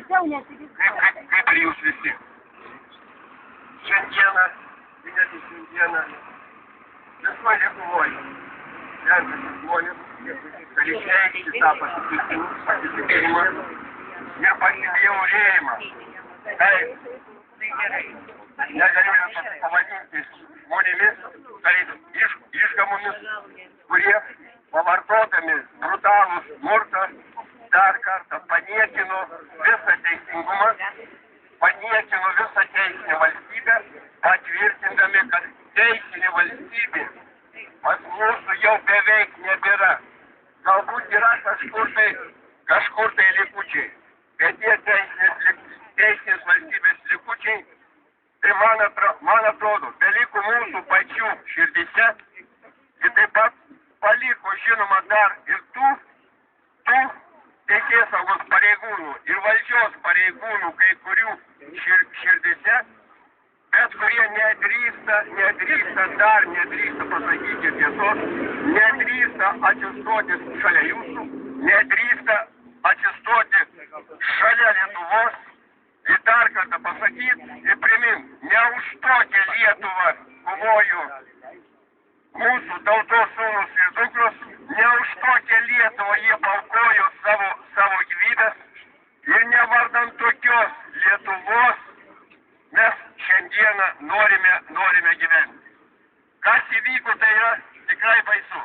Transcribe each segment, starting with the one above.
Kaip ir jūs visi. Šiandieną, minėti šiandieną, visoj Lietuvoje, renkasi žmonės, kad išreikšti tą pasitikėjimą ir pasibjaurėjimą. Tai negaliu net pavadinti žmonėmis, tai išgamomis, kurie pavartodami brutalų smurtą dar kartą paniekino visą teisingumą, paniekino visą teisinę valstybę, patvirtindami, kad teisinė valstybė pas mūsų jau beveik nebėra. Galbūt yra kažkur tai likučiai, bet tie teisinės valstybės likučiai, tai man atrodo, beliko mūsų pačių širdise ir taip pat paliko, žinoma, dar ir tų teisėsaugos pareigūnų ir valdžios pareigūnų kai kurių širdise, bet kurie nedrįsta pasakyti tiesos, nedrįsta atsistoti šalia jūsų, nedrįsta atsistoti šalia Lietuvos ir dar kartą pasakyti ir primint, ne už tokią Lietuvą kovoju mūsų tautos sūnus ir dukros, ne už tokią Lietuvą jie paaukojo savo gyvybės ir ne vardant tokios Lietuvos mes šiandieną norime gyventi. Kas įvyko, tai yra tikrai baisu.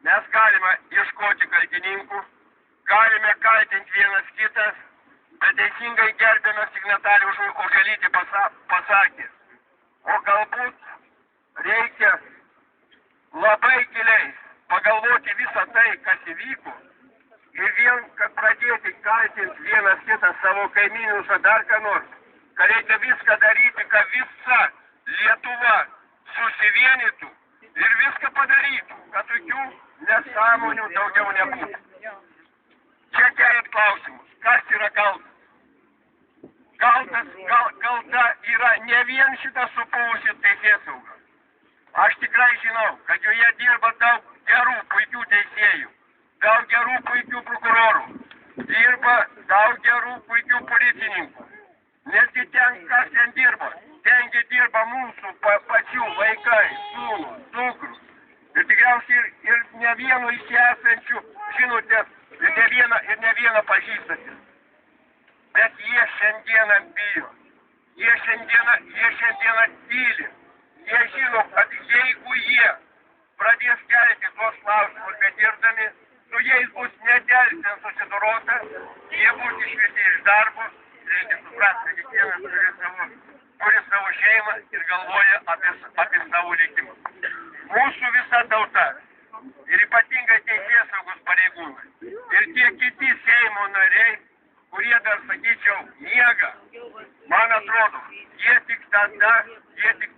Mes galime ieškoti kaltininkų, galime kaltinti vienas kitas, bet teisingai gerbiamas signatarius Oželytė pasakė, o galbūt reikia labai giliai pagalvoti visą tai, kas įvyko, ir vien, kad pradėti kaltinti vienas kitą savo kaimynus ar dar ką nors, kad reikia viską daryti, kad visa Lietuva susivienytų ir viską padarytų, kad tokių nesąmonių daugiau nebūtų. Čia keliat klausimus, kas yra kaltas? Kalta yra ne vien šita supuvusi teisėsauga. Aš tikrai žinau, kad joje dirba daug gerų, puikių teisėjų, daug gerų, puikių prokurorų, dirba daug gerų, puikių policininkų. Netgi ten, kas ten dirba, tengi dirba mūsų pačių vaikai, sūnus, dukrus. Ir tikriausiai ir ne vieno iš esančių, žinote, ir ne vieną pažįstate. Bet jie šiandieną bijo, jie šiandieną tyli. Jie žino, kad jeigu jie pradės kelti tuos klausimus bedirbdami, su jais bus nedelsiant susidorota, jie bus išvesti iš darbo, reikia suprasti, kad kiekvienas turi savo šeimą ir galvoja apie savo likimą. Mūsų visa tauta ir ypatingai teisėsaugos pareigūnai ir tie kiti Seimo nariai, kurie dar, sakyčiau, miega, man atrodo, jie tik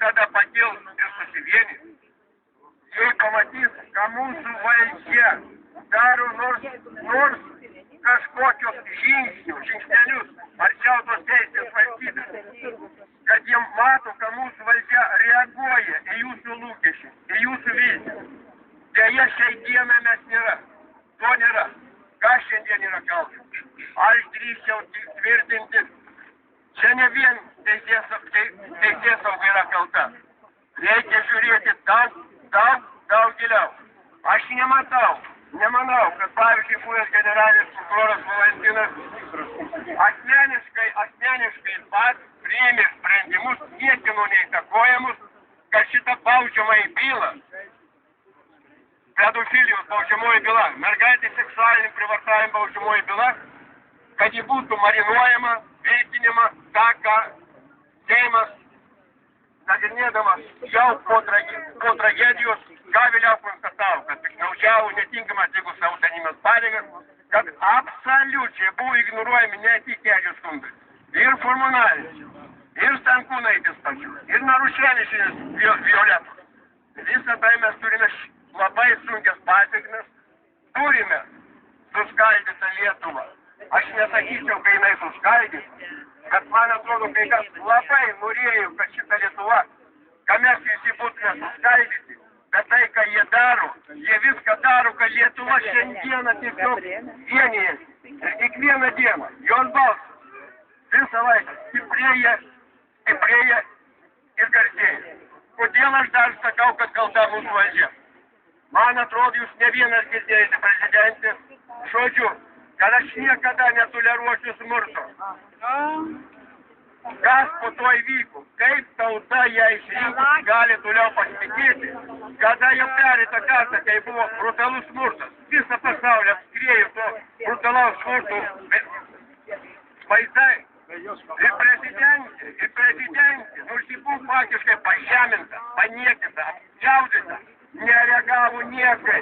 tada pakils ir susivienys. Jei pamatys, kad mūsų valdžia daro nors kažkokius žingsnelius arčiau tos teisės valstybės, kad jie mato, kad mūsų valdžia reaguoja į jūsų lūkesčius, į jūsų viltis. Deja, šiai dieną mes nėra. To nėra. Kas šiandien yra kaltas? Aš drįsčiau tvirtinti, čia ne vien teisėsauga yra kalta. Reikia žiūrėti daug giliau. Aš nemanau, kad pavyzdžiui buvęs generalinis prokuroras Valantinas asmeniškai pats priėmė sprendimus niekieno neįtakojamus, kad šitą baudžiamąją bylą, pedofilijos baudžiamoji byla, mergaitės seksualinį privartavimą baudžiamoji byla, kad ji būtų marinuojama, vilkinima, tą, ką Seimas, nagrinėdamas jau po tragedijos, ką vėliau konstatavo, kad piktnaudžiavo netinkamai atlikus savo tarnybos pareigas, kad absoliučiai buvo ignoruojami ne tik Kedžio skundai, ir Furmanalis, ir Stankūnaitis pačių, ir Naruševičius Violetos. Visą tai mes turime labai sunkias pasekmes, turime suskaldytą Lietuvą. Aš nesakyčiau, kai jinai suskaldyta, bet man atrodo, kai kas labai norėjo, kad šita Lietuva, kad mes visi būtume suskaldyti, bet tai, ką jie daro, jie viską daro, kad Lietuva šiandieną tiesiog vienijasi. Ir kiekvieną dieną jos balsas dvi savaitės stiprėja ir garsėja. Kodėl aš dar sakau, kad kalta mūsų valdžia? Man atrodo, jūs ne vienas girdėjote, prezidentė, žodžiu, kad aš niekada netoleruosiu smurto. Kas po to įvyko? Kaip tauta ją išrinkus gali toliau pasitikėti, kada jau pereitą kartą, kai buvo brutalus smurtas. Visą pasaulį apskriejo to brutalaus smurto vaizdai. Ir prezidentė, nors ji buvo faktiškai pažeminta, paniekinta, apčiaudyta, nereagavo niekai.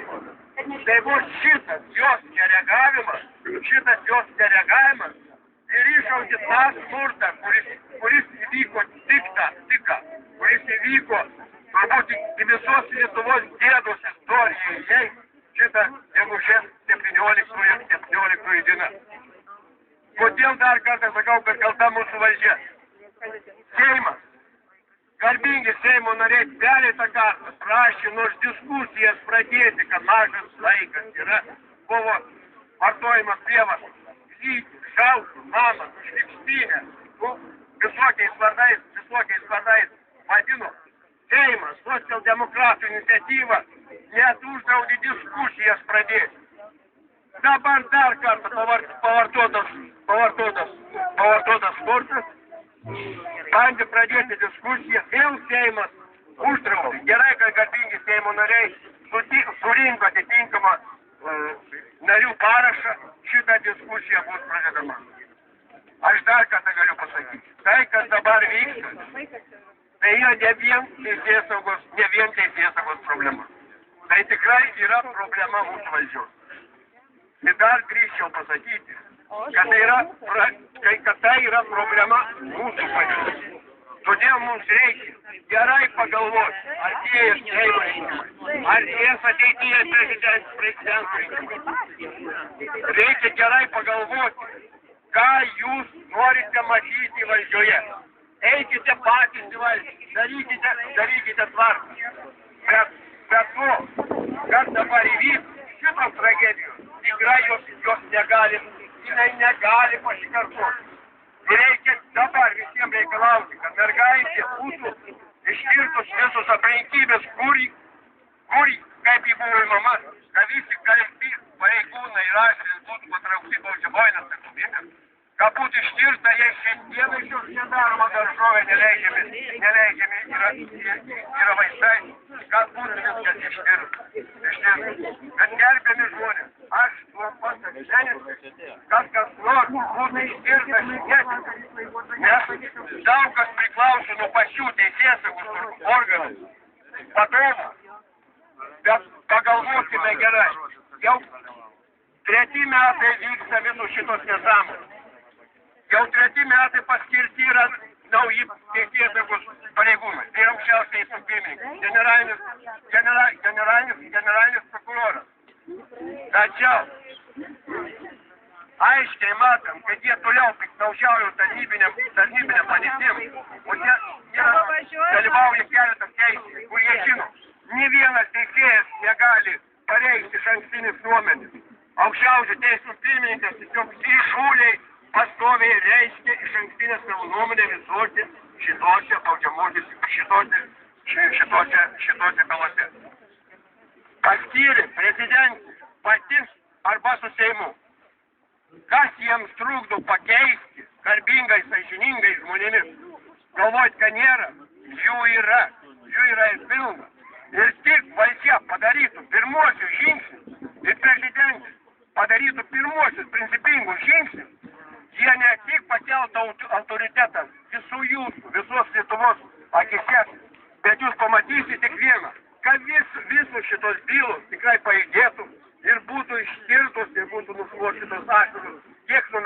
Tai buvo šitas jos nereagavimas ir iššaukė tą smurtą, kuris įvyko kuris įvyko turbūt į visos Lietuvos gėdos istorijoje, šitą gegužės 17 dieną. Kodėl dar kartą sakau, kad kalta mūsų valdžia? Seimas, garbingi Seimo nariai pereitą kartą prašė nors diskusijas pradėti, kad mažas laikas yra, buvo vartojimas prievartos, lyti, šaukų, mamas, šlykštynę, visokiais vardais vadino. Seimas, socialdemokratų iniciatyva net uždraudė diskusijas pradėti. Dabar dar kartą pavartotas smurtas, bandė pradėti diskusiją, vėl Seimas uždraudė. Gerai, kad garbingi Seimo nariai surinko atitinkamą narių parašą, šitą diskusiją bus pradedama. Aš dar kartą galiu pasakyti, tai, kas dabar vyksta, tai yra ne vien teisėsaugos problema. Tai tikrai yra problema mūsų valdžios. Ir dar grįžčiau pasakyti, kad tai yra problema mūsų pačių. Todėl mums reikia gerai pagalvoti, artėjus Seimo rinkimai, artėjus ateityje prezidento rinkimai. Reikia gerai pagalvoti, ką jūs norite matyti valdžioje. Eikite patys į valdžią, darykite tvarką. Bet to, kas dabar įvyko, šitos tragedijos, tikrai jos negali pasikartoti. Reikia dabar visiems reikalauti, kad mergaitė būtų ištirtos visos aplinkybės, kaip jį buvo mama, kad visi kalti pareigūnai ir asmenys būtų patraukti baudžiamojon atsakomybėn, kad būtų ištirta, jei šiandieną iš jos nedaroma daržovė neleidžiami yra vaistai, kad būtų viskas ištirta. Bet gerbiami žmonės, aš tuo pasakėsiu, kad kas nors būtų ištirta šiandien, nes daug kas priklauso nuo pačių teisėsaugos organų, vadovų. Bet pagalvokime gerai, jau 3 metai vyksta visos šitos nesąmonės. Jau 3 metai paskirti yra nauji teisėsaugos pareigūnai. Tai yra aukščiausias teismo pirmininkas, generalinis prokuroras. Tačiau aiškiai matom, kad jie toliau piktnaudžiauja tarnybinę padėtim, o jie dalyvauja keletas teisėjų, kurie žino, nė vienas teisėjas negali pareikšti išankstinis nuomonės. Aukščiausio teismo pirmininkas tiesiog įžūliai pastoviai reiškia išankstinę savo nuomonę visose šitose bylose. Paskyrė prezidentė pati arba su Seimu. Kas jiems trukdo pakeisti garbingais, sąžiningais žmonėmis? Galvojat, kad nėra? Jų yra ir pilna. Ir tik valdžia padarytų pirmosius žingsnius ir prezidentė padarytų pirmosius principingus žingsnius, jie ne tik pakeltų autoritetą visos Lietuvos akise, bet jūs pamatysite tik vieną, kad visos šitos bylos tikrai pajudėtų ir būtų ištirtos ir būtų nušluostytos ašaros tiek nuo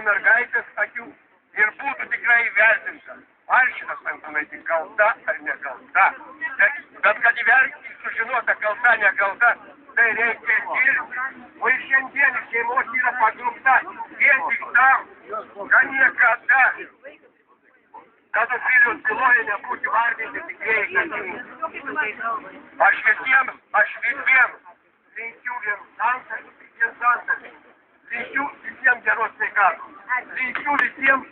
mergaitės akių ir būtų tikrai įvertinta, ar šitas Antanai tik kalta ar nekalta. Bet kad sužinota kalta, nekalta, tai reikia dirbti. O ir šiandien šeimos yra pagrupta vien tik tam, kad niekada pedofilių byloje nebūtų vardinti tikrieji kaltiniai. Aš visiems linkiu vien santarį, linkiu visiems geros sveikatos. Linkiu visiems